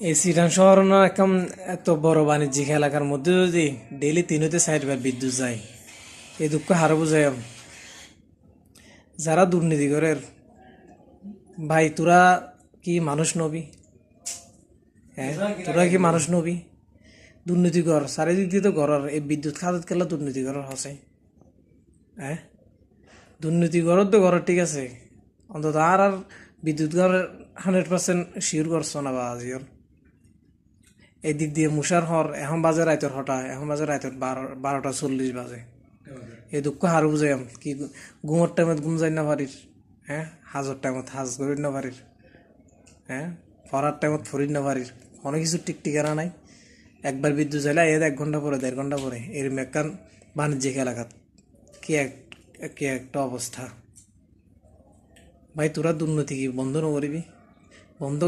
এই সিটান শহর না একদম এত বড় বাণিজ্যিক এলাকার মধ্যে যদি ডেইলি 3 হতে 4 বার বিদ্যুৎ যায়, এই দুঃখ হারো বুঝাই যারা দুর্নীতি করে। ভাই তোরা কি মানুষ নবি? হ্যাঁ, তোরা কি মানুষ নবি? দুর্নীতি কর চারিদিক দিয়ে তো করার এই বিদ্যুৎ খাতত কেলা দুর্নীতি করার হসে। হ্যাঁ, দুর্নীতি করত তো করার ঠিক আছে, অন্তত আর বিদ্যুৎ করার 100% শিওর করছো না বা আজিওর। এই দিক দিয়ে মুসার হর এখন বাজে রাইতর হঠাৎ এখন বাজে রাইতর 12টা 40 বাজে। এই দুঃখ হার বুঝাইম কি ঘুমোর টাইমত ঘুম যাই না পারির। হ্যাঁ, হাজর টাইমত হাজ করি না পারির। হ্যাঁ, ফরার টাইমত ফরির না পারির। অনেক কিছু টিকটিকানা নাই। একবার বিদ্যুৎ চাইলে এর 1 ঘন্টা পরে 1.5 ঘন্টা পরে এর মেকান বাণিজ্যিক এলাকাত কি এক কি একটা অবস্থা। ভাই তোরা দুর্নীতি কি বন্ধ নকরিবি? বন্ধ